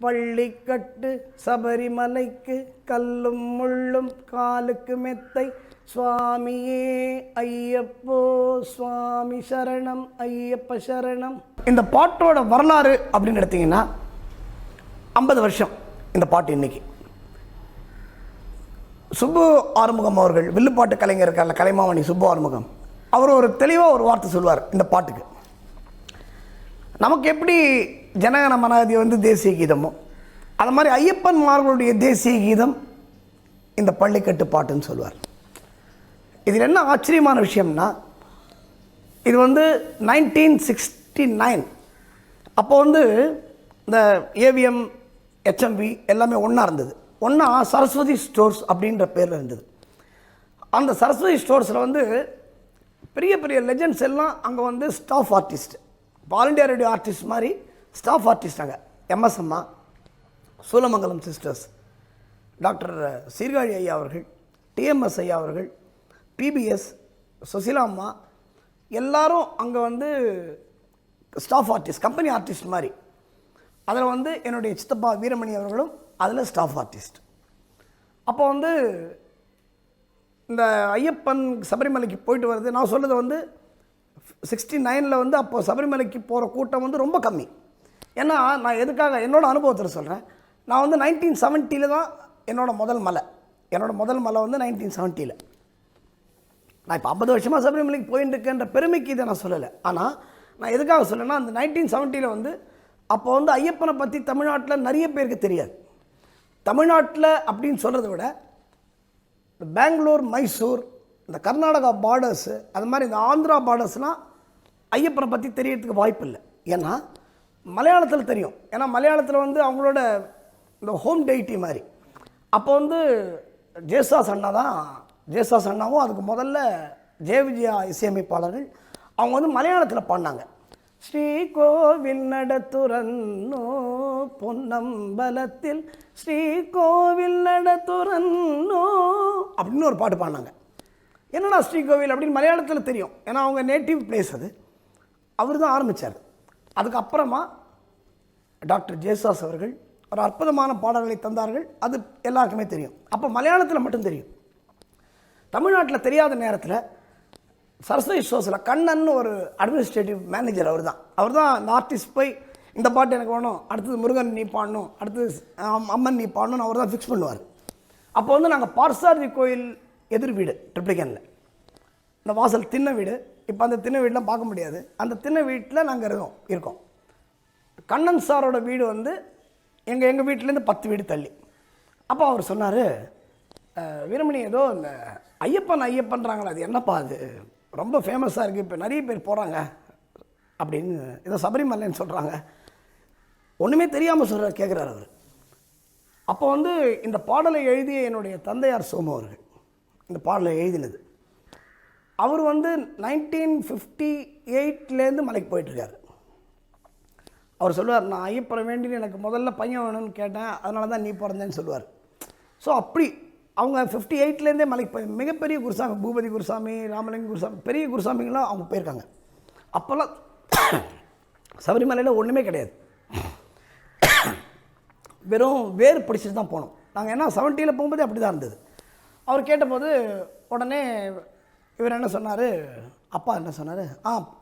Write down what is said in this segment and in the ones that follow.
பள்ளிக்கட்டு சபரிமலைக்கு கல்லும் முள்ளும் காலுக்கு மெத்தை சுவாமியே ஐயப்போ சுவாமி சரணம் ஐயப்ப சரணம். இந்த பாட்டோட வரலாறு அப்படின்னு எடுத்தீங்கன்னா 50 வருஷம் இந்த பாட்டு. இன்னைக்கு சுப்பு ஆறுமுகம் அவர்கள், வில்லுப்பாட்டு கலைஞர் இருக்கார்ல, கலைமாமணி சுப்பு ஆறுமுகம், அவர் ஒரு தெளிவாக ஒரு வார்த்தை சொல்வார் இந்த பாட்டுக்கு. நமக்கு எப்படி ஜனகன மனாதி தேசிய கீதமோ அது மாதிரி ஐயப்பன்மார்களுடைய தேசிய கீதம் இந்த பள்ளிக்கட்டு பாட்டுன்னு சொல்லுவார். இதில் என்ன ஆச்சரியமான விஷயம்னா, இது 1969 அப்போ இந்த ஏவிஎம் ஹெச்எம்பி எல்லாமே ஒன்றா இருந்தது. ஒன்றா சரஸ்வதி ஸ்டோர்ஸ் அப்படின்ற பேரில் இருந்தது. அந்த சரஸ்வதி ஸ்டோர்ஸில் பெரிய பெரிய லெஜண்ட்ஸ் எல்லாம் அங்கே staff artist, all India radio artist மாதிரி ஸ்டாஃப் ஆர்டிஸ்ட். அங்கே எம்எஸ் அம்மா, சூலமங்கலம் சிஸ்டர்ஸ், டாக்டர் சீர்காழி ஐயா அவர்கள், டிஎம்எஸ் ஐயா அவர்கள், பிபிஎஸ், சுசிலா அம்மா, எல்லாரும் அங்கே ஸ்டாஃப் ஆர்டிஸ்ட், கம்பெனி ஆர்டிஸ்ட் மாதிரி. அதில் என்னுடைய சித்தப்பா வீரமணி அவர்களும் அதில் ஸ்டாஃப் ஆர்டிஸ்ட். அப்போ இந்த ஐயப்பன் சபரிமலைக்கு போயிட்டு வருது. நான் சொல்கிறது 69 அப்போ சபரிமலைக்கு போகிற கூட்டம் ரொம்ப கம்மி. ஏன்னா நான் எதுக்காக என்னோடய அனுபவத்தில் சொல்கிறேன். நான் 1970 தான் என்னோடய முதல் மலை 1970. நான் இப்போ 50 வருஷமாக சபரிமலைக்கு போயிட்டு இருக்கேன்ற பெருமைக்கு இதை நான் சொல்லலை. ஆனால் நான் எதுக்காக சொல்லலைன்னா, அந்த 1970 அப்போ ஐயப்பனை பற்றி தமிழ்நாட்டில் நிறைய பேருக்கு தெரியாது. தமிழ்நாட்டில் அப்படின்னு சொல்கிறத விட இந்த பெங்களூர், மைசூர், இந்த கர்நாடகா பார்டர்ஸு, அது மாதிரி இந்த ஆந்திரா பார்டர்ஸ்லாம் ஐயப்பனை பற்றி தெரியறதுக்கு வாய்ப்பு இல்லை. ஏன்னா மலையாளத்தில் தெரியும். ஏன்னா மலையாளத்தில் அவங்களோட இந்த ஹோம் டெய்ட்டி மாதிரி. அப்போ ஜேசாஸ் அண்ணாவும் அதுக்கு முதல்ல ஜெயவிஜயா இசையமைப்பாளர்கள் அவங்க மலையாளத்தில் பாடினாங்க. ஸ்ரீ கோவில் நடத்துரன்னோ பொன்னம்பலத்தில் ஸ்ரீ கோவில் நடத்துரன்னோ அப்படின்னு ஒரு பாட்டு பாடினாங்க. என்னடா ஸ்ரீ கோவில் அப்படின்னு மலையாளத்தில் தெரியும். ஏன்னா அவங்க நேட்டிவ் பிளேஸ் அது. அவர் தான் ஆரம்பித்தார். அதுக்கப்புறமா டாக்டர் ஜேசாஸ் அவர்கள் ஒரு அற்புதமான பாடல்களை தந்தார்கள். அது எல்லாருக்குமே தெரியும். அப்போ மலையாளத்தில் மட்டும் தெரியும். தமிழ்நாட்டில் தெரியாத நேரத்தில் சரஸ்வதி ஷோஸில் கண்ணன் ஒரு அட்மினிஸ்ட்ரேட்டிவ் மேனேஜர், அவர் தான் இந்த ஆர்டிஸ்ட் போய் இந்த பாட்டு எனக்கு வேணும், அடுத்தது முருகன் நீ பாடணும், அடுத்தது அம்மன் நீ பாடணும்னு அவர் தான் ஃபிக்ஸ் பண்ணுவார். அப்போ நாங்கள் பார்சாரதி கோயில் எதிர் வீடு ட்ரிப்ளிகனில் இந்த வாசல் திண்ணை வீடு, இப்போ அந்த திண்ணை வீடெலாம் பார்க்க முடியாது. அந்த திண்ணை வீட்டில் நாங்கள் இருக்கோம். கண்ணன் சாரோட வீடு எங்கள் வீட்டிலேருந்து 10 வீடு தள்ளி. அப்போ அவர் சொன்னார், வீரமணி ஏதோ இந்த ஐயப்பன்றாங்களா, அது என்னப்பா அது ரொம்ப ஃபேமஸாக இருக்குது, இப்போ நிறைய பேர் போகிறாங்க அப்படின்னு, ஏதோ சபரிமலைன்னு சொல்கிறாங்க, ஒன்றுமே தெரியாமல் கேட்குறாரு அவர். அப்போ இந்த பாடலை எழுதிய என்னுடைய தந்தையார் சோமு அவர்கள் இந்த பாடலை எழுதினது. அவர் 1958 மலைக்கு போயிட்டுருக்காரு. அவர் சொல்லுவார், நான் ஐயப்பனை வேண்டின்னு எனக்கு முதல்ல பையன் வேணும்னு கேட்டேன், அதனால தான் நீ பிறந்தேன்னு சொல்லுவார். ஸோ அப்படி அவங்க 58 மலைக்கு போய் மிகப்பெரிய குருசாமி, பூபதி குருசாமி, ராமலிங்க குருசாமி, பெரிய குருசாமிங்களாம் அவங்க போயிருக்காங்க. அப்போல்லாம் சபரிமலையில் ஒன்றுமே கிடையாது, வெறும் வேர் பிடிச்சிட்டு தான் போனோம் நாங்கள். ஏன்னா 70 போகும்போதே அப்படி தான் இருந்தது. அவர் கேட்டபோது உடனே இவர் என்ன சொன்னார், அப்பா என்ன சொன்னார்,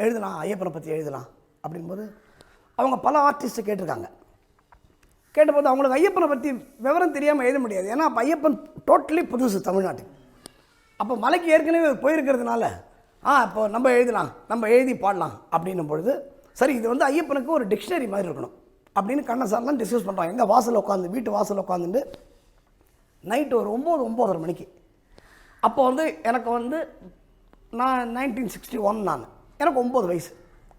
எழுதலாம், ஐயப்பனை பற்றி எழுதலாம் அப்படின்போது அவங்க பல ஆர்டிஸ்ட்டை கேட்டிருக்காங்க. கேட்டபோது அவங்களுக்கு ஐயப்பனை பற்றி விவரம் தெரியாமல் எழுத முடியாது. ஏன்னா அப்போ ஐயப்பன் டோட்டலி புதுசு தமிழ்நாட்டுக்கு. அப்போ மலைக்கு ஏற்கனவே போயிருக்கிறதுனால இப்போ நம்ம எழுதலாம், நம்ம எழுதி பாடலாம் அப்படின்னும் பொழுது, சரி இது ஐயப்பனுக்கு ஒரு டிக்ஷனரி மாதிரி இருக்கணும் அப்படின்னு கண்ணன் சார்லாம் டிஸ்கஸ் பண்ணுறாங்க. எங்கள் வாசலில் உட்காந்து, வீட்டு வாசலில் உட்காந்துட்டு நைட்டு ஒரு 9-9:30 மணிக்கு. அப்போ எனக்கு நான் 1961, எனக்கு 9 வயசு.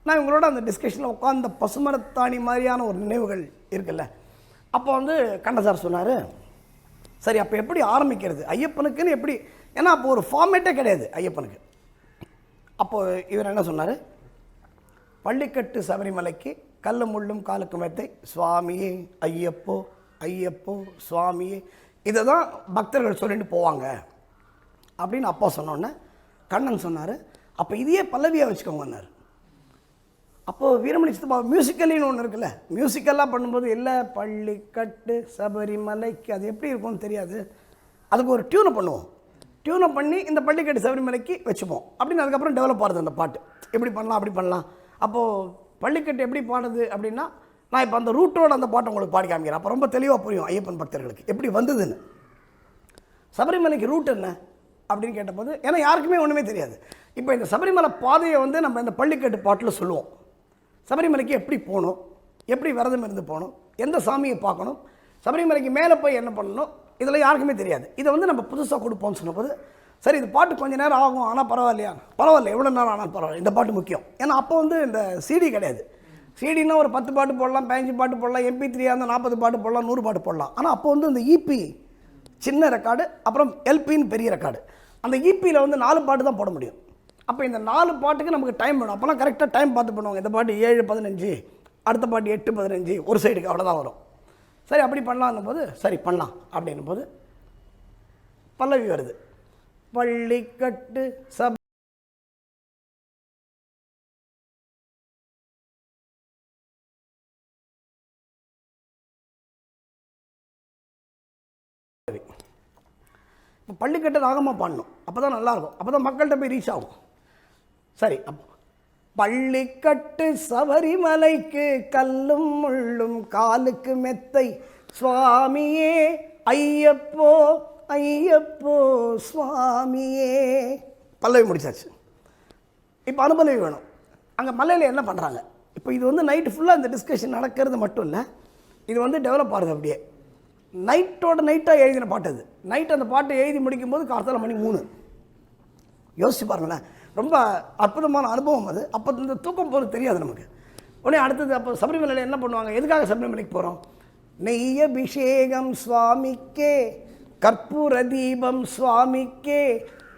நான் இவங்களோட அந்த டிஸ்கஷனில் உட்காந்த பசுமரத்தாணி மாதிரியான ஒரு நினைவுகள் இருக்குல்ல. அப்போ கண்ணன் சார் சொன்னார், சரி அப்போ எப்படி ஆரம்பிக்கிறது ஐயப்பனுக்குன்னு எப்படி, ஏன்னா அப்போ ஒரு ஃபார்மேட்டே கிடையாது ஐயப்பனுக்கு. அப்போது இவர் என்ன சொன்னார், பள்ளிக்கட்டு சபரிமலைக்கு கல்லு முள்ளும் காலுக்கு மெத்தை சுவாமியே ஐயப்போ ஐயப்போ சுவாமியே, இதை தான் பக்தர்கள் சொல்லிட்டு போவாங்க அப்படின்னு அப்பா சொன்னோன்னே கண்ணன் சொன்னார், அப்போ இதையே பல்லவியாக வச்சுக்கோங்கன்னார். அப்போது வீரமணி சித்தப்பா மியூசிக்கலின்னு ஒன்று இருக்குல்ல, மியூசிக்கல்லாம் பண்ணும்போது இல்லை பள்ளிக்கட்டு சபரிமலைக்கு அது எப்படி இருக்கும்னு தெரியாது, அதுக்கு ஒரு டியூனை பண்ணுவோம். டியூனை பண்ணி இந்த பள்ளிக்கட்டு சபரிமலைக்கு வச்சுப்போம் அப்படின்னு. அதுக்கப்புறம் டெவலப் ஆகுது அந்த பாட்டு, எப்படி பண்ணலாம் அப்படி பண்ணலாம். அப்போது பள்ளிக்கட்டு எப்படி பாடுது அப்படின்னா, நான் இப்போ அந்த ரூட்டோட அந்த பாட்டை உங்களுக்கு பாடி காமிக்கிறேன். அப்போ ரொம்ப தெளிவாக புரியும் ஐயப்பன் பக்தர்களுக்கு எப்படி வந்ததுன்னு. சபரிமலைக்கு ரூட் என்ன அப்படின்னு கேட்டபோது, ஏன்னா யாருக்குமே ஒன்றுமே தெரியாது. இப்போ இந்த சபரிமலை பாதையை வந்து நம்ம இந்த பள்ளிக்கட்டு பாட்டில் சொல்லுவோம். சபரிமலைக்கு எப்படி போகணும், எப்படி விரதம் இருந்து போகணும், எந்த சாமியை பார்க்கணும், சபரிமலைக்கு மேலே போய் என்ன பண்ணணும், இதில் யாருக்குமே தெரியாது. இதை வந்து நம்ம புதுசாக கொடுப்போம்னு சொன்னபோது, சரி இது பாட்டு கொஞ்சம் நேரம் ஆகும் ஆனால் பரவாயில்லையா, பரவாயில்ல எவ்வளோ நேரம் ஆனால் பரவாயில்ல, இந்த பாட்டு முக்கியம். ஏன்னா அப்போ வந்து இந்த சிடி கிடையாது. சிடினா ஒரு 10 பாட்டு போடலாம், 15 பாட்டு போடலாம், MP3 அந்த 40 பாட்டு போடலாம், 100 பாட்டு போடலாம். ஆனால் அப்போ வந்து இந்த EP சின்ன ரெக்கார்டு, அப்புறம் LPன்னு பெரிய ரெக்கார்டு. அந்த EPயில் வந்து 4 பாட்டு தான் போட முடியும். அப்போ இந்த 4 பாட்டுக்கு நமக்கு டைம் வேணும். அப்போலாம் கரெக்டாக டைம் பார்த்து பண்ணுவாங்க. இந்த பாட்டு 7:15, அடுத்த பாட்டு 8:15, ஒரு சைடுக்கு அவ்வளோதான் வரும். சரி அப்படி பண்ணலான்னும் போது, சரி பண்ணலாம் அப்படின்னும் போது பல்லவி வருது. பள்ளிக்கட்டு சப இப்போ பள்ளிக்கட்டு ராகமாக பாடணும், அப்போ தான் நல்லாயிருக்கும், அப்போ தான் மக்கள்கிட்ட போய் ரீச் ஆகும். சரி, அப்போ பள்ளிக்கட்டு சபரிமலைக்கு கல்லும் முள்ளும் காலுக்கு மெத்தை சுவாமியே ஐயப்போ ஐயப்போ சுவாமியே. பல்லவி முடிச்சாச்சு. இப்போ அனுபலவி வேணும். அங்கே மலையில் என்ன பண்ணுறாங்க, இப்போ இது வந்து நைட்டு ஃபுல்லாக இந்த டிஸ்கஷன் நடக்கிறது மட்டும் இல்லை, இது வந்து டெவலப் ஆகுது. அப்படியே நைட்டோட நைட்டாக எழுதின பாட்டு அது. நைட் அந்த பாட்டை எழுதி முடிக்கும்போது கார்த்தால மணி 3. யோசிச்சு பாருங்களேன், ரொம்ப அற்புதமான அனுபவம் அது. அப்போ இந்த தூக்கம் போகிறது தெரியாது நமக்கு. உடனே அடுத்தது அப்போ சபரிமலையில் என்ன பண்ணுவாங்க, எதுக்காக சபரிமலைக்கு போகிறோம், நெய்யபிஷேகம் சுவாமிக்கே, கற்பூர தீபம் சுவாமிக்கே,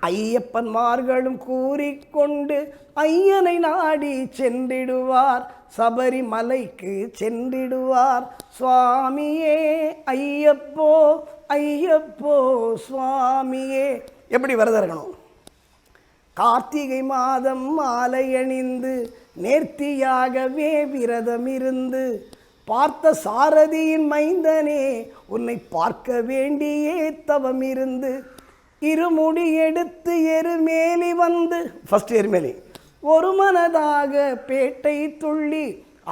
ஐயப்பன்மார்களும் கூறிக்கொண்டு ஐயனை நாடி சென்றிடுவார், சபரிமலைக்கு சென்றிடுவார் சுவாமியே ஐயப்போ ஐயப்போ சுவாமியே. எப்படி விரதம் இருக்கணும், கார்த்திகை மாதம் மாலை அணிந்து நேர்த்தியாகவே விரதம் இருந்து, பார்த்த சாரதியின் மைந்தனே உன்னை பார்க்க வேண்டியே தவம் இருந்து, இருமுடி எடுத்து எருமேலி வந்து, ஃபர்ஸ்ட் எருமேலி, ஒரு மனதாக பேட்டை துள்ளி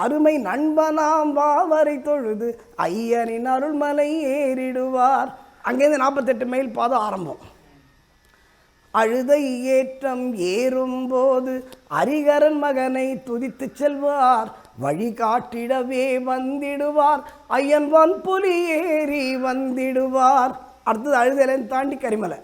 அருமை நண்பனாம் வாவரை தொழுது ஐயனின் அருள்மலை ஏறிடுவார். அங்கேருந்து 48 மைல் பாதம் ஆரம்பம். அழுதை ஏற்றம் ஏறும்போது அரிகரன் மகனை துதித்து செல்வார், வழிகாட்டிடவே வந்திடுவார், ஐயன் வான்புலி ஏறி வந்திடுவார். அடுத்தது அழுதலைன்னு தாண்டி கரிமலை.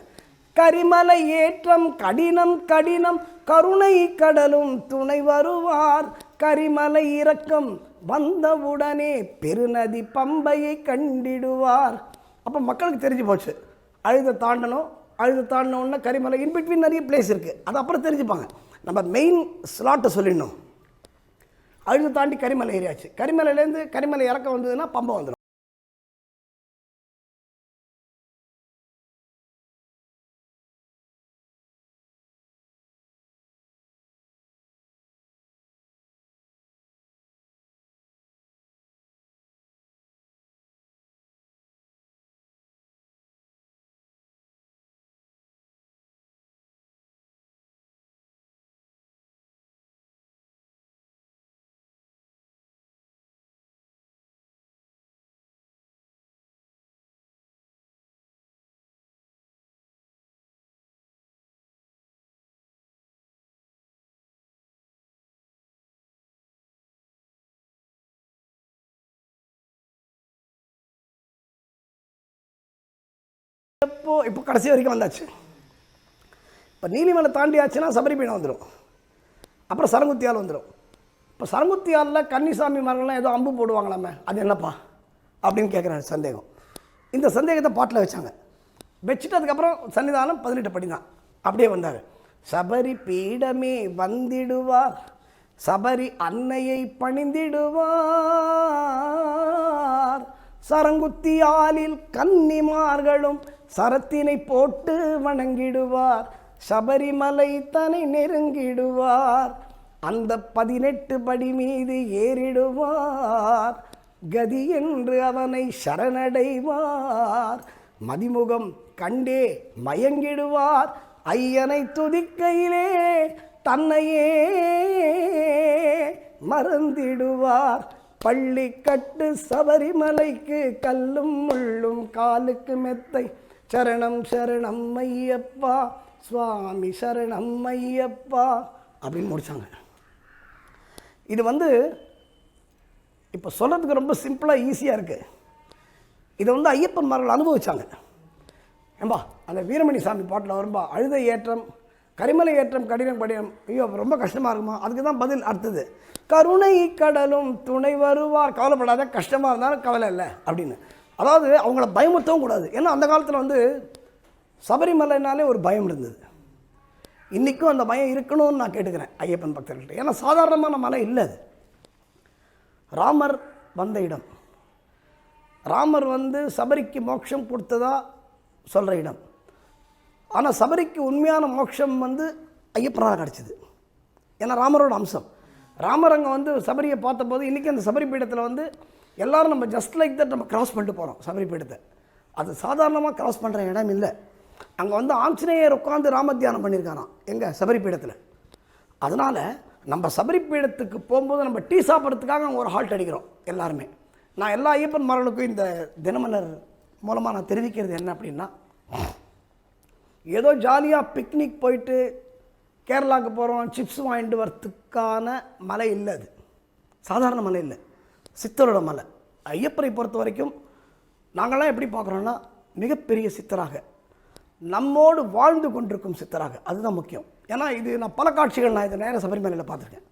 கரிமலை ஏற்றம் கடினம் கடினம் கருணை கடலும் துணை வருவார், கரிமலை இறக்கம் வந்தவுடனே பெருநதி பம்பையை கண்டிடுவார். அப்போ மக்களுக்கு தெரிஞ்சு போச்சு, அழுத தாண்டணும், அழுத தாண்டினோன்னா கரிமலை, இன்பிட்வீன் நிறைய பிளேஸ் இருக்குது, அது அப்புறம் தெரிஞ்சுப்பாங்க. நம்ம மெயின் ஸ்லாட்டை சொல்லிடணும். அழுது தாண்டி கரிமலை ஏறியாச்சு, கரிமலையிலேருந்து கரிமலை இறக்கம் வந்ததுன்னா பம்பை வந்துடும். இப்போ கடைசி வரைக்கும் வந்தாச்சு. இப்போ நீலிமலை தாண்டியாச்சுன்னா சபரிபீடம் வந்துடும், அப்புறம் சரங்குத்தியால் வந்துடும். இப்போ சரங்குத்தியாலில் கன்னிசாமி மரங்கள்லாம் ஏதோ அம்பு போடுவாங்களாமே, அது என்னப்பா அப்படின்னு கேட்குறாரு சந்தேகம். இந்த சந்தேகத்தை பாட்டில் வச்சாங்க. வச்சுட்டு அதுக்கப்புறம் சன்னிதானம் 18 படி தான். அப்படியே வந்தார். சபரி பீடமே வந்திடுவார், சபரி அன்னையை பணிந்திடுவார், சரங்குத்தியாலில் கன்னிமார்களும் சரத்தினை போட்டு வணங்கிடுவார், சபரிமலை தன்னை நெருங்கிடுவார், அந்த 18 படி மீது ஏறிடுவார், கதி என்று அவனை சரணடைவார், மதிமுகம் கண்டே மயங்கிடுவார், ஐயனை துதிக்கையிலே தன்னையே மறந்திடுவார், பள்ளி கட்டு சபரிமலைக்கு கல்லும் முள்ளும் காலுக்கு மெத்தை, சரணம் சரணம் ஐயப்பா சுவாமி சரணம் ஐயப்பா அப்படின்னு முடித்தாங்க. இது இப்போ சொல்கிறதுக்கு ரொம்ப சிம்பிளாக ஈஸியாக இருக்குது. இதை ஐயப்பன்மார்கள் அனுபவிச்சாங்க. ஏம்பா அந்த வீரமணி சாமி பாட்டில் வரும்பா, அழுத ஏற்றம் கரிமலை ஏற்றம் கடினம் கடினம், ஐயோ ரொம்ப கஷ்டமாக இருக்குமா, அதுக்கு தான் பதில் அடுத்தது, கருணை கடலும் துணை வருவார், கவலைப்படாத, கஷ்டமாக இருந்தாலும் கவலை இல்லை அப்படின்னு. அதாவது அவங்கள பயமுறுத்தவும் கூடாது. ஏன்னா அந்த காலத்தில் சபரிமலைனாலே ஒரு பயம் இருந்தது. இன்றைக்கும் அந்த பயம் இருக்கணும்னு நான் கேட்டுக்கிறேன் ஐயப்பன் பக்தர்கள்ட்ட. ஏன்னா சாதாரணமான மலை இல்லை அது. ராமர் வந்த இடம், ராமர் சபரிக்கு மோட்சம் கொடுத்ததா சொல்கிற இடம். ஆனால் சபரிக்கு உண்மையான மோட்சம் ஐயப்பனாக கிடச்சிது. ஏன்னா ராமரோட அம்சம். ராமர் அங்கே சபரியை பார்த்தபோது இன்றைக்கி அந்த சபரி பீடத்தில் எல்லோரும் நம்ம ஜஸ்ட் லைக் தட் நம்ம கிராஸ் பண்ணிட்டு போகிறோம் சபரி பீடத்தை. அது சாதாரணமாக கிராஸ் பண்ணுற இடம் இல்லை. அங்கே ஆஞ்சநேயர் உட்காந்து ராம தியானம் பண்ணியிருக்காராம் எங்கள் சபரி பீடத்தில். அதனால் நம்ம சபரி பீடத்துக்கு போகும்போது நம்ம டீ சாப்பிட்றதுக்காக அங்கே ஒரு ஹால்ட் அடிக்கிறோம் எல்லாருமே. நான் எல்லா ஐயப்பன்மார்களுக்கும் இந்த தினமலர் மூலமாக நான் தெரிவிக்கிறது என்ன அப்படின்னா, ஏதோ ஜாலியாக பிக்னிக் போயிட்டு கேரளாவுக்கு போகிறோம் சிப்ஸ் வாங்கிட்டு வரத்துக்கான மலை இல்லை. அது சாதாரண மலை இல்லை, சித்தரோட மலை. ஐயப்பரை பொறுத்த வரைக்கும் நாங்கள்லாம் எப்படி பார்க்குறோன்னா, மிகப்பெரிய சித்தராக, நம்மோடு வாழ்ந்து கொண்டிருக்கும் சித்தராக. அதுதான் முக்கியம். ஏன்னா இது நான் பல காட்சிகள் நான் இதை நேர சபரிமலையில் பார்த்துருக்கேன்.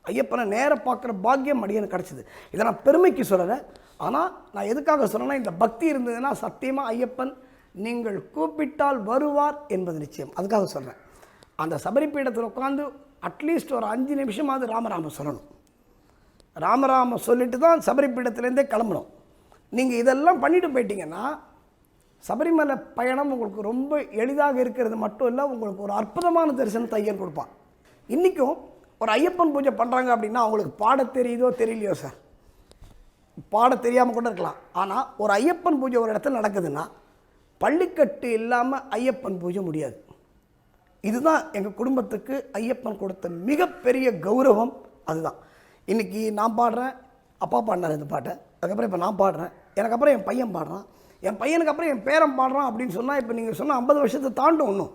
ஐயப்பனை நேர பார்க்குற பாக்கியம் அடியனுக்கு கிடச்சிது. இதை நான் பெருமைக்கு சொல்லலை. ஆனால் நான் எதுக்காக சொல்லணும்னா, இந்த பக்தி இருந்ததுன்னா சத்தியமாக ஐயப்பன் நீங்கள் கூப்பிட்டால் வருவார் என்பது நிச்சயம். அதுக்காக சொல்கிறேன். அந்த சபரி பீடத்தில் உட்காந்து அட்லீஸ்ட் ஒரு 5 நிமிஷமாவது ராமராம சொல்லணும். ராமராம சொல்லிட்டு தான் சபரி பீடத்துலேருந்தே கிளம்பணும். நீங்கள் இதெல்லாம் பண்ணிட்டு போயிட்டீங்கன்னா சபரிமலை பயணம் உங்களுக்கு ரொம்ப எளிதாக இருக்கிறது மட்டும் இல்லை, உங்களுக்கு ஒரு அற்புதமான தரிசனத்தை ஐயன் கொடுப்பான். இன்றைக்கும் ஒரு ஐயப்பன் பூஜை பண்ணுறாங்க அப்படின்னா அவங்களுக்கு பாட தெரியுதோ தெரியலையோ சார், பாட தெரியாமல் கூட இருக்கலாம். ஆனால் ஒரு ஐயப்பன் பூஜை ஒரு இடத்துல நடக்குதுன்னா பள்ளிக்கட்டு இல்லாமல் ஐயப்பன் பூஜை முடியாது. இதுதான் எங்கள் குடும்பத்துக்கு ஐயப்பன் கொடுத்த மிகப்பெரிய கௌரவம். அதுதான் இன்றைக்கி நான் பாடுறேன், அப்பா பாடினார் இந்த பாட்டை, அதுக்கப்புறம் இப்போ நான் பாடுறேன், எனக்கு அப்புறம் என் பையன் பாடுறான், என் பையனுக்கு அப்புறம் என் பேரன் பாடுறான் அப்படின்னு சொன்னால் இப்போ நீங்கள் சொன்னால் 50 வருஷத்தை தாண்டும் ஒன்றும்.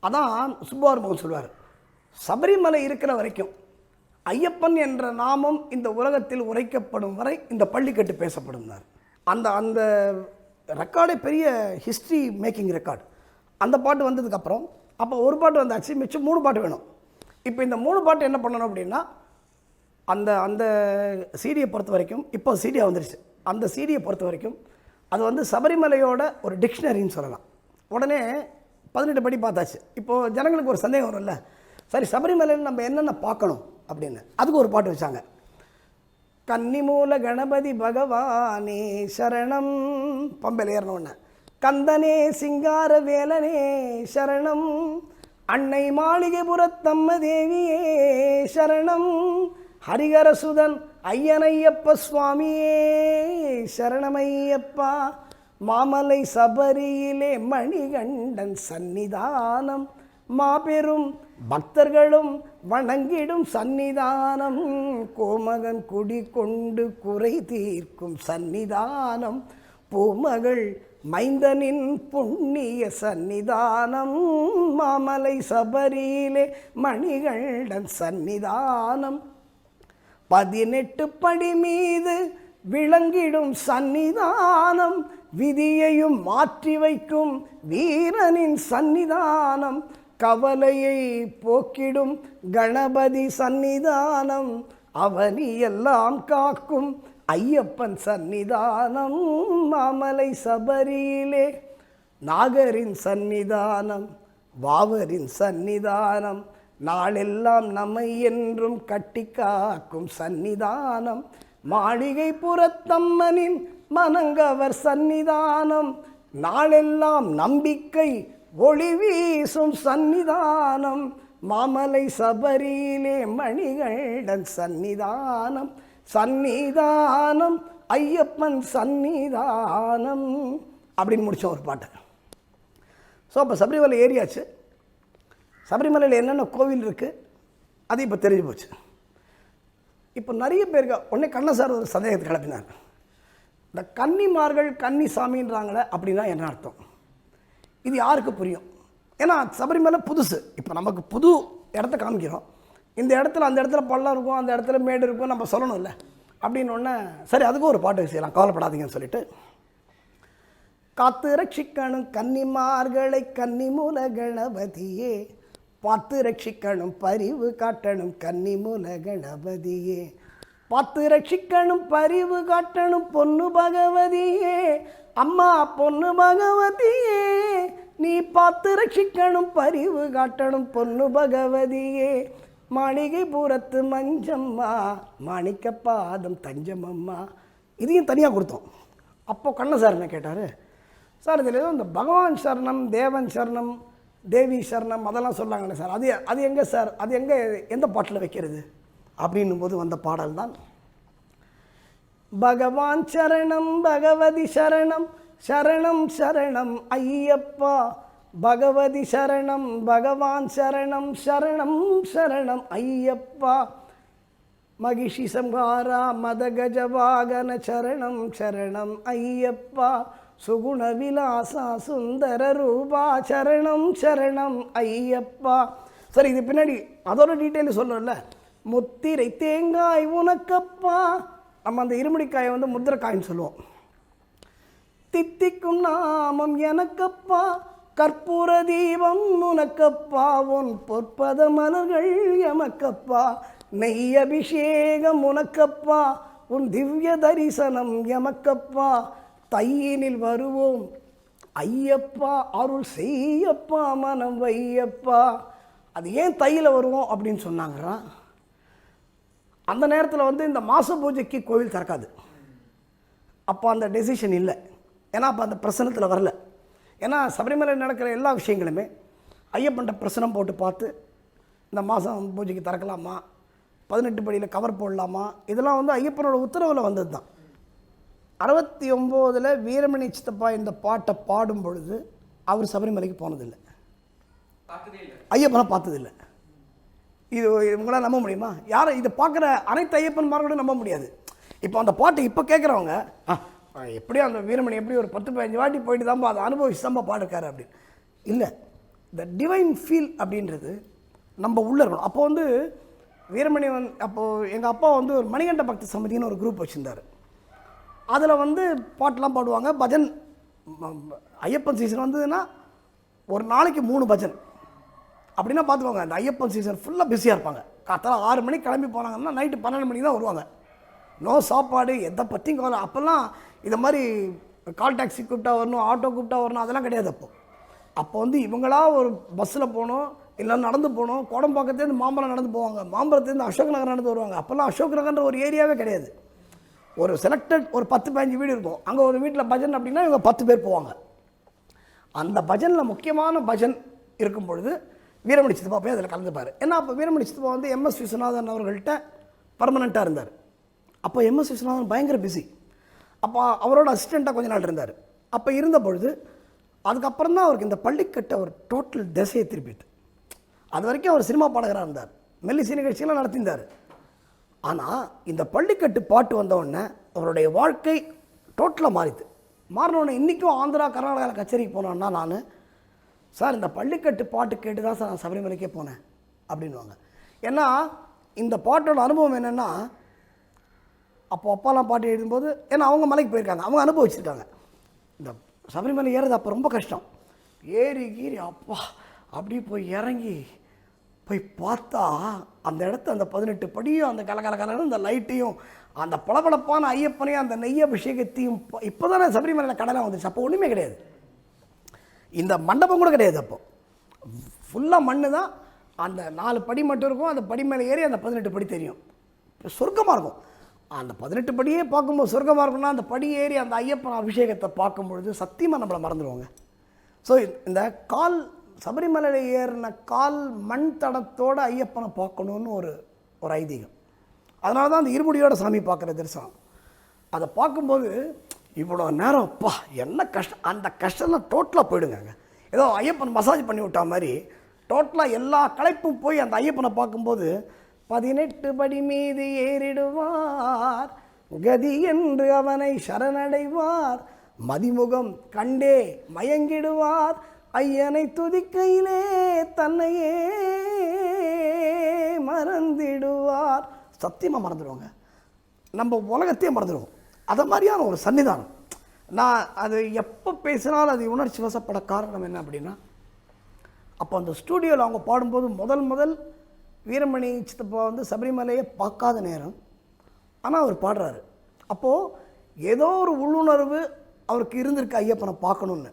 அதான் சுப்பாறுமுகம் சொல்வார், சபரிமலை இருக்கிற வரைக்கும் ஐயப்பன் என்ற நாமம் இந்த உலகத்தில் உரைக்கப்படும் வரை இந்த பள்ளிக்கட்டு பேசப்படும்னார். அந்த அந்த ரெக்கார்டே பெரிய ஹிஸ்ட்ரி மேக்கிங் ரெக்கார்டு. அந்த பாட்டு வந்ததுக்கப்புறம் அப்போ ஒரு பாட்டு வந்தாச்சு, மிச்சம் 3 பாட்டு வேணும். இப்போ இந்த 3 பாட்டு என்ன பண்ணணும் அப்படின்னா, அந்த அந்த சீடியை பொறுத்த வரைக்கும், இப்போ சீடியாக வந்துருச்சு, அந்த சீடியை பொறுத்த வரைக்கும் அது சபரிமலையோட ஒரு டிக்ஷனரின்னு சொல்லலாம். உடனே 18 படி பார்த்தாச்சு. இப்போது ஜனங்களுக்கு ஒரு சந்தேகம் வரும்ல, சரி சபரிமலையில் நம்ம என்னென்ன பார்க்கணும் அப்படின்னு. அதுக்கு ஒரு பாட்டு வச்சாங்க, கன்னிமூல கணபதி பகவானே சரணம், பம்பையில் ஏறணுன்னு, கந்தனே சிங்கார வேலனே சரணம், அன்னை மாளிகைபுரத்தம்ம தேவியே சரணம், ஹரிகரசுதன் ஐயனையப்ப சுவாமியே சரணமையப்பா, மாமலை சபரியிலே மணிகண்டன் சந்நிதானம், மாபெரும் பக்தர்களும் வணங்கிடும் சந்நிதானம், கோமகன் குடி கொண்டு குறை தீர்க்கும் சந்நிதானம், பூமகள் மைந்தனின் புண்ணிய சந்நிதானம், மாமலை சபரியிலே மணிகண்டன் சந்நிதானம், 18 படி மீது விளங்கிடும் சந்நிதானம், விதியையும் மாற்றி வைக்கும் வீரனின் சந்நிதானம், கவலையை போக்கிடும் கணபதி சந்நிதானம், அவனியெல்லாம் காக்கும் ஐயப்பன் சந்நிதானம், மாமலை சபரியிலே நாகரின் சந்நிதானம், வாவரின் சந்நிதானம், நாளெல்லாம் நம்மை என்றும் கட்டி காக்கும் சந்நிதானம், மாளிகை புறத்தம்மனின் மனங்கவர் சந்நிதானம், நாளெல்லாம் நம்பிக்கை ஒளி வீசும் சந்நிதானம், மாமலை சபரியிலே மணிகண்டன் சந்நிதானம் சந்நிதானம் ஐயப்பன் சந்நிதானம் அப்படின்னு முடித்தோம் ஒரு பாட்டை. ஸோ அப்போ சபரிமலை ஏறியாச்சு. சபரிமலையில் என்னென்ன கோவில் இருக்குது அது இப்போ தெரிஞ்சு போச்சு. இப்போ நிறைய பேருக்கு உடனே கண்ண சார் ஒரு சந்தேகத்தை கிளப்பினார். இந்த கன்னிமார்கள் கன்னி சாமின்றாங்களே அப்படின்னா என்ன அர்த்தம்? இது யாருக்கு புரியும்? ஏன்னா சபரிமலை புதுசு. இப்போ நமக்கு புது இடத்த காமிக்கிறோம். இந்த இடத்துல அந்த இடத்துல பள்ளம் இருக்கும், அந்த இடத்துல மேடு இருக்கும், நம்ம சொல்லணும் இல்லை அப்படின்னு ஒன்று. சரி, அதுக்கும் ஒரு பாட்டு செய்யலாம், கவலைப்படாதீங்கன்னு சொல்லிட்டு. காத்து ரட்சிக்கணும் கன்னிமார்களை கன்னிமூல கணபதியே, பார்த்து ரட்சிக்கணும் பரிவு காட்டணும் கன்னிமூல கணபதியே, பார்த்து ரட்சிக்கணும் பரிவு காட்டணும் பொன்னு பகவதியே, அம்மா பொன்னு பகவதியே, நீ பார்த்து ரட்சிக்கணும் பரிவு காட்டணும் பொன்னு பகவதியே, மாளிகை பூரத்து மஞ்சம்மா மாணிக்க பாதம் தஞ்சமம்மா. இதையும் தனியாக கொடுத்தோம். அப்போ கண்ண சார் என்ன கேட்டார், சார் இதில் ஏதோ இந்த பகவான் சரணம் தேவன் சரணம் தேவி சரணம் அதெல்லாம் சொல்லாங்கண்ணே சார், அது எங்கே சார், அது எங்கே எந்த பாட்டில் வைக்கிறது அப்படின்னும் போது வந்த பாடல் தான் பகவான் சரணம் பகவதி சரணம் சரணம் சரணம் ஐயப்பா, பகவதி சரணம் பகவான் சரணம் சரணம் சரணம் ஐயப்பா, மகிஷி சம்ஹாரா மதகஜவாகன சரணம் சரணம் ஐயப்பா, சுகுண விலாசா சுந்தர ரூபா சரணம் சரணம் ஐயப்பா. சரி, இது பின்னாடி அதோட டீட்டெயில் சொல்லல. முத்திரை தேங்காய் உனக்கப்பா, நம்ம அந்த இருமுடிக்காயை வந்து முத்திரைக்காயின்னு சொல்லுவோம். தித்திக்கும் நாமம் எனக்கப்பா, கற்பூர தீபம் உனக்கப்பா, உன் பொற்பத மலர்கள் எமக்கப்பா, நெய் அபிஷேகம் உனக்கப்பா, உன் திவ்ய தரிசனம் எமக்கப்பா, தையினில் வருவோம் ஐயப்பா, அருள் செய்யப்பா மனம் வையப்பா. அது ஏன் தையில் வருவோம் அப்படின்னு சொன்னாங்கன்னா, அந்த நேரத்தில் வந்து இந்த மாச பூஜைக்கு கோவில் திறக்காது. அப்போ அந்த டெசிஷன் இல்லை. ஏன்னா அப்போ அந்த பிரசனத்தில் வரல. ஏன்னா சபரிமலை நடக்கிற எல்லா விஷயங்களுமே ஐயப்பன்ட்ட பிரசனம் போட்டு பார்த்து இந்த மாதம் பூஜைக்கு திறக்கலாமா, 18 படியில் கவர் போடலாமா, இதெல்லாம் வந்து ஐயப்பனோட உத்தரவில் வந்தது தான். 69 வீரமணி சித்தப்பா இந்த பாட்டை பாடும் பொழுது அவர் சபரிமலைக்கு போனதில்லை, ஐயப்பனை பார்த்ததில்லை. இது உங்களால் நம்ப முடியுமா? யாரும் இதை பார்க்குற அனைத்து ஐயப்பன்மார்களும் நம்ப முடியாது. இப்போ அந்த பாட்டு இப்போ கேட்குறவங்க எப்படியும் அந்த வீரமணி எப்படி ஒரு 10-15 வாட்டி போயிட்டு தான்ப்பா அதை அனுபவிச்சு தான்ப்பா பாடுக்காரு அப்படின்னு இல்லை. இந்த டிவைன் ஃபீல் அப்படின்றது நம்ம உள்ளே இருக்கணும். அப்போ வந்து வீரமணி அப்போது எங்கள் அப்பா வந்து ஒரு மணிகண்ட பக்தி சமிதின்னு ஒரு குரூப் வச்சுருந்தார். அதில் வந்து பாட்டெலாம் பாடுவாங்க, பஜன். ஐயப்பன் சீசன் வந்ததுன்னா ஒரு நாளைக்கு 3 பஜன் அப்படின்னா பார்த்துக்கோங்க. அந்த ஐயப்பன் சீசன் ஃபுல்லாக பிஸியாக இருப்பாங்க. காத்தால 6 மணிக்கு கிளம்பி போனாங்கன்னா நைட்டு 12 மணிக்கு தான் வருவாங்க. நோ சாப்பாடு, எதை பற்றியும் கவலை. அப்போல்லாம் இதை மாதிரி கால் டாக்ஸி கூப்பிட்டா வரணும், ஆட்டோ கூப்பிட்டா வரணும், அதெல்லாம் கிடையாது. அப்போ வந்து இவங்களா ஒரு பஸ்ஸில் போகணும், இல்லை நடந்து போகணும். கோடம்பாக்கத்துலேருந்து மாம்பழம் நடந்து போவாங்க, மாம்பழத்துலேருந்து அசோக் நகர் நடந்து வருவாங்க. அப்போல்லாம் அசோக் நகர்ன்ற ஒரு ஏரியாவே கிடையாது. ஒரு செலக்டட் ஒரு 10-15 வீடு இருக்கும். அங்கே ஒரு வீட்டில் பஜன் அப்படின்னா இவங்க 10 பேர் போவாங்க. அந்த பஜனில் முக்கியமான பஜன் இருக்கும் பொழுது வீரமணி சித்தப்பா போய் அதில் கலந்துப்பார். ஏன்னா அப்போ வீரமணி சித்தப்பா வந்து எம்எஸ் விஸ்வநாதன் அவர்கள்ட்ட பர்மனெண்ட்டாக இருந்தார். அப்போ எம்எஸ் விஸ்வநாதன் பயங்கர பிஸி. அப்போ அவரோட அசிஸ்டண்ட்டாக கொஞ்ச நாள் இருந்தார். அப்போ இருந்த பொழுது அதுக்கப்புறம் தான் அவருக்கு இந்த பள்ளிக்கட்டை ஒரு டோட்டல் திசையை திருப்பிட்டு. அது வரைக்கும் அவர் சினிமா பாடகராக இருந்தார், மெல்லிசை நிகழ்ச்சியெல்லாம் நடத்தியிருந்தார். ஆனால் இந்த பள்ளிக்கட்டு பாட்டு வந்தவுடனே அவருடைய வாழ்க்கை டோட்டலாக மாறிது. மாறினோடனே இன்றைக்கும் ஆந்திரா கர்நாடகாவில் கச்சேரிக்கு போனோன்னா நான், சார் இந்த பள்ளிக்கட்டு பாட்டு கேட்டு தான் சார் நான் சபரிமலைக்கே போனேன் அப்படின்வாங்க. ஏன்னா இந்த பாட்டோட அனுபவம் என்னென்னா, அப்போ அப்பாலாம் பாட்டு எழுதும்போது, ஏன்னா அவங்க மலைக்கு போயிருக்காங்க, அவங்க அனுபவிச்சிருக்காங்க. இந்த சபரிமலை ஏறுறது அப்போ ரொம்ப கஷ்டம். ஏறி கீறி அப்பா அப்படி போய் இறங்கி போய் பார்த்தா அந்த இடத்த அந்த 18 படியும் அந்த கலகலன்னு அந்த லைட்டையும் அந்த பளபளப்பான ஐயப்பனையும் அந்த நெய் அபிஷேகத்தையும். இப்போ தானே சபரிமலையில் கடலாம் வந்துச்சு, அப்போ ஒன்றுமே கிடையாது. இந்த மண்டபம் கூட கிடையாது. அப்போ ஃபுல்லாக மண்ணு தான். அந்த 4 படி மட்டும் இருக்கும். அந்த படி மேலே ஏறி அந்த 18 படி தெரியும். சொர்க்கமாக இருக்கும். அந்த 18 படியே பார்க்கும்போது சொர்க்கமாக இருக்கும்னா அந்த படி ஏறி அந்த ஐயப்பன் அபிஷேகத்தை பார்க்கும்பொழுது சத்தியமாக நம்மளை மறந்துடுவாங்க. ஸோ இந்த கால் சபரிமலையில் ஏறின கால் மண் தடத்தோட ஐயப்பனை பார்க்கணுன்னு ஒரு ஐதீகம். அதனால தான் அந்த இருமுடியோட சாமி பார்க்குற தரிசனம். அதை பார்க்கும்போது இவ்வளோ நேரம் அப்பா என்ன கஷ்டம், அந்த கஷ்டம்லாம் டோட்டலாக போயிடுங்க. ஏதோ ஐயப்பன் மசாஜ் பண்ணி விட்டா மாதிரி டோட்டலாக எல்லா களைப்பும் போய் அந்த ஐயப்பனை பார்க்கும்போது 18 படி மீது ஏறிடுவார் கதி என்று அவனை சரணடைவார், மதிமுகம் கண்டே மயங்கிடுவார், ஐயனை துதிக்கையிலே தன்னையே மறந்திடுவார். சத்தியமாக மறந்துடுவாங்க, நம்ம உலகத்தையே மறந்துடுவோம். அதை மாதிரியான ஒரு சன்னிதானம். நான் அது எப்போ பேசினாலும் அது உணர்ச்சி வசப்பட காரணம் என்ன அப்படின்னா, அப்போ அந்த ஸ்டூடியோவில் அவங்க பாடும்போது முதல் வீரமணி சித்தப்பா வந்து சபரிமலையை பார்க்காத நேரம், ஆனால் அவர் பாடுறாரு. அப்போது ஏதோ ஒரு உள்ளுணர்வு அவருக்கு இருந்திருக்கு ஐயப்பனை பார்க்கணுன்னு.